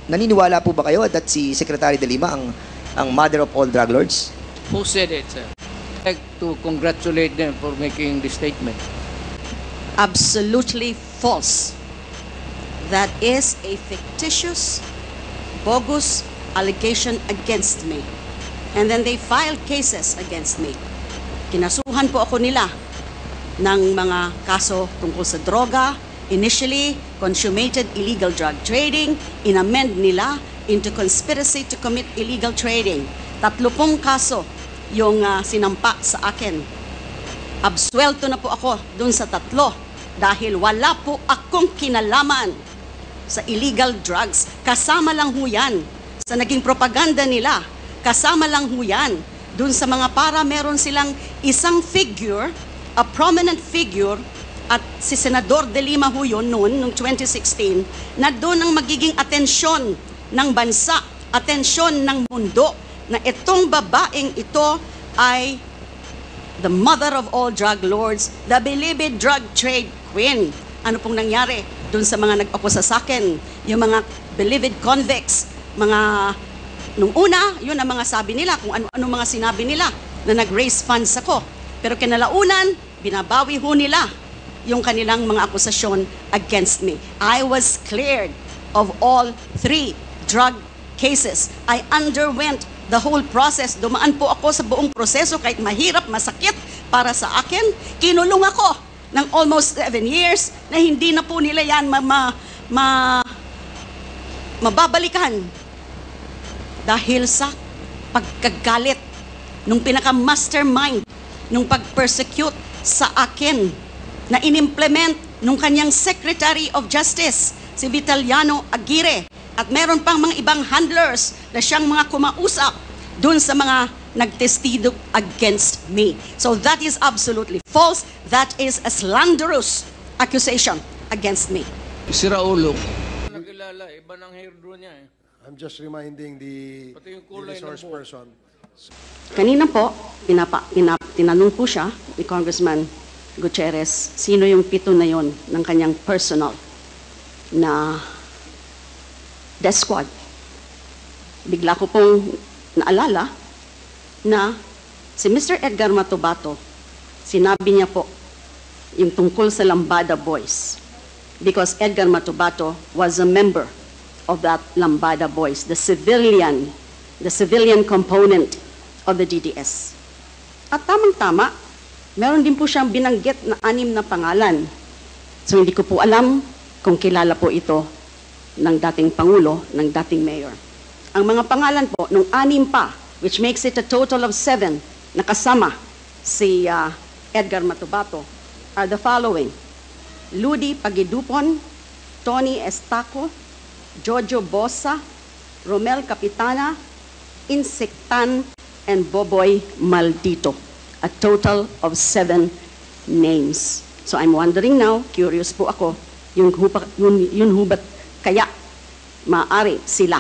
Naniniwala po ba kayo that si Secretary De Lima ang mother of all drug lords? Who said it, sir? I'd like to congratulate them for making the statement. Absolutely false. That is a fictitious, bogus allegation against me. And then they filed cases against me. Kinasuhan po ako nila ng mga kaso tungkol sa droga. Initially, consummated illegal drug trading. Inamend nila into conspiracy to commit illegal trading. 30 kaso yung sinampa sa akin. Absuelto na po ako dun sa 3 dahil wala po akong kinalaman sa illegal drugs. Kasama lang ho yan sa naging propaganda nila. Kasama lang ho yan dun sa mga para meron silang isang figure, a prominent figure, at si Senador De Lima ho yun noon, noong 2016, na doon ang magiging atensyon ng bansa, atensyon ng mundo, na itong babaeng ito ay the mother of all drug lords, the believed drug trade queen. Ano pong nangyari doon sa mga nag-akusa sa akin, yung mga believed convicts, mga nung una, yun ang mga sabi nila, kung ano-ano mga sinabi nila, na nag-raise funds ako. Pero kinalaunan, binabawi ho nila yung kanilang mga akusasyon against me. I was cleared of all 3 drug cases. I underwent the whole process. Dumaan po ako sa buong proseso kahit mahirap, masakit para sa akin. Kinulong ako ng almost 7 years na hindi na po nila yan mababalikan dahil sa pagkagalit nung pinaka-mastermind nung pag-persecute sa akin na inimplement nung kanyang Secretary of Justice, si Vitaliano Aguirre. At meron pang mga ibang handlers na siyang mga kumausap dun sa mga nagtestigo against me. So that is absolutely false. That is a slanderous accusation against me. Si Raulo, nakilala, iba ng hairdo niya eh. I'm just reminding the resource person. Kanina po, tinanong po siya ni Congressman Gutierrez, sino yung 7 na yon ng kanyang personal na death squad. Bigla ko pong naalala na si Mr. Edgar Matubato, sinabi niya po yung tungkol sa Lambada Boys. Because Edgar Matubato was a member of that Lambada Boys, the civilian component of the DDS. At tamang-tama, meron din po siyang binanggit na 6 na pangalan. So hindi ko po alam kung kilala po ito ng dating Pangulo, ng dating Mayor. Ang mga pangalan po, nung 6 pa, which makes it a total of 7, nakasama si Edgar Matubato, are the following: Ludi Pagidupon, Tony Estaco, Jojo Bosa, Romel Capitana, Insectan, and Boboy Maldito. A total of 7 names. So I'm wondering now, curious po ako, yun hubat kaya maaari sila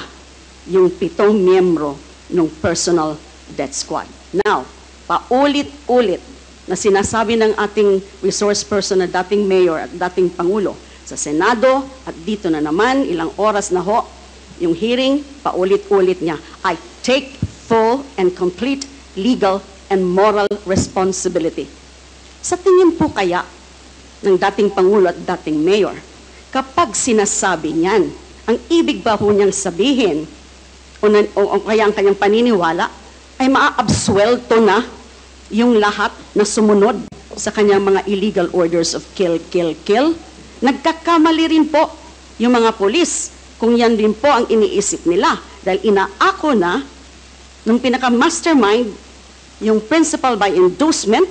yung 7 miyembro ng personal death squad. Now, paulit-ulit na sinasabi ng ating resource person na dating mayor at dating pangulo sa Senado at dito na naman, ilang oras na ho, yung hearing, paulit-ulit niya, I take full and complete legal and moral responsibility. Sa tingin po kaya ng dating Pangulo at dating Mayor, kapag sinasabi niyan, ang ibig ba ho niyang sabihin o kaya ang kanyang paniniwala ay maaabsuelto na yung lahat na sumunod sa kanyang mga illegal orders of kill, kill, kill? Nagkakamali rin po yung mga polis kung yan din po ang iniisip nila dahil inaako na nung pinaka-mastermind yung principal by inducement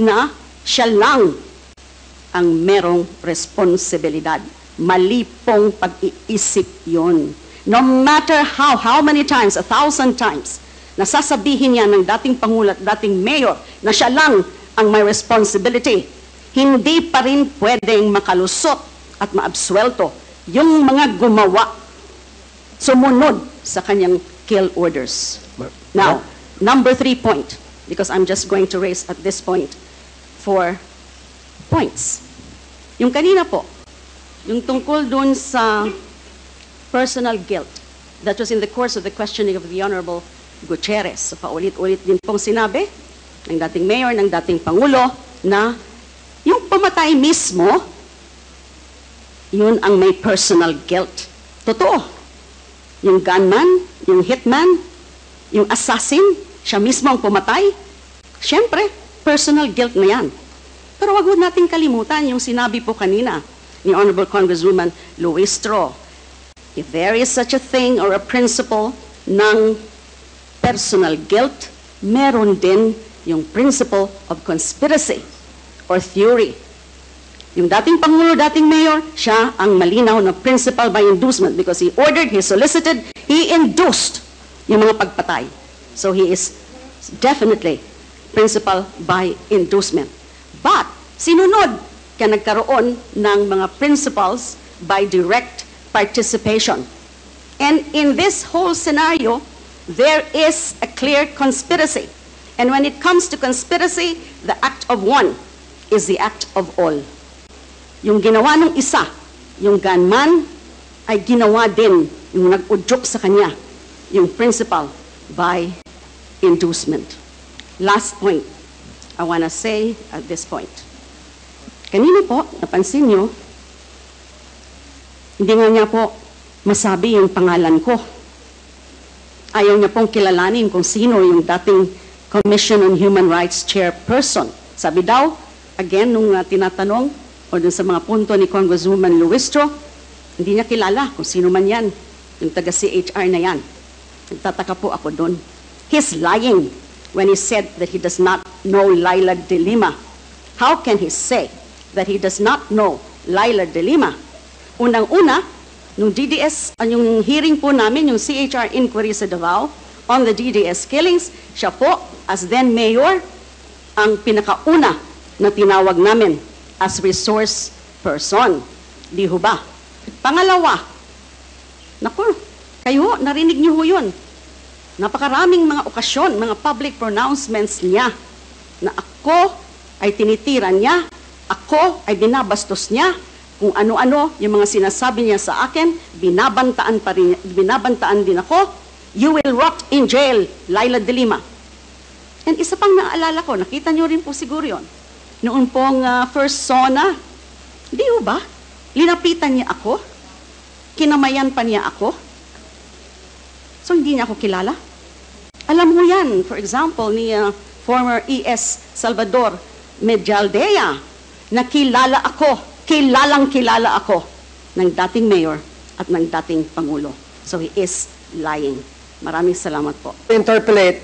na siya lang ang merong responsibilidad. Mali pong pag-iisip yun. No matter how many times, 1,000 times, nasasabihin niya ng dating Pangulo at dating Mayor na siya lang ang may responsibility, hindi pa rin pwedeng makalusot at maabsuelto yung mga gumawa, sumunod sa kanyang kill orders. Now, number 3 point, because I'm just going to raise at this point 4 points. Yung kanina po, yung tungkol dun sa personal guilt. That was in the course of the questioning of the Honorable Gutierrez. So paulit-ulit din pong sinabi ng dating mayor, ng dating Pangulo, na yung pumatay mismo, yun ang may personal guilt. Totoo. Yung gunman, yung hitman, yung assassin, siya mismo ang pumatay. Siyempre, personal guilt na yan. Pero wag nating kalimutan yung sinabi po kanina ni Honorable Congresswoman Luistro. If there is such a thing or a principle ng personal guilt, meron din yung principle of conspiracy or theory. Yung dating Pangulo, dating Mayor, siya ang malinaw na principle by inducement because he ordered, he solicited, he induced yung mga pagpatay. So he is definitely principle by inducement. But sinunod ka nagkaroon ng mga principles by direct participation. And in this whole scenario, there is a clear conspiracy. And when it comes to conspiracy, the act of one is the act of all. Yung ginawa ng isa, yung gunman, ay ginawa din yung nag-udyok sa kanya, yung principle by inducement. Last point I want to say at this point. Kanina po, napansin nyo, hindi nga niya po masabi yung pangalan ko. Ayaw niya pong kilalanin kung sino yung dating Commission on Human Rights Chairperson. Sabi daw, again, nung tinatanong, o dun sa mga punto ni Congresswoman Luistro, hindi niya kilala kung sino man yan, yung taga-CHR na yan. Nagtataka po ako dun. He's lying when he said that he does not know Laila de Lima. How can he say that he does not know Laila de Lima? Unang-una, nung DDS, yung hearing po namin, yung CHR inquiry sa Davao on the DDS killings, siya po, as then mayor, ang pinakauna na tinawag namin as resource person. Di ho ba? Pangalawa, naku, kayo, narinig niyo ho yun. Napakaraming mga okasyon, mga public pronouncements niya na ako ay tinitira niya, ako ay binabastos niya, kung ano-ano yung mga sinasabi niya sa akin, binabantaan din ako, you will rot in jail, Laila de Lima. And isa pang naalala ko, nakita niyo rin po siguro yun, noon pong first SONA, di ho ba? Linapitan niya ako, kinamayan pa niya ako, so hindi niya ako kilala. Alam mo yan, for example, ni former ES Salvador Medialdea, na kilalang kilala ako ng dating mayor at ng dating Pangulo. So he is lying. Maraming salamat po. Interpolate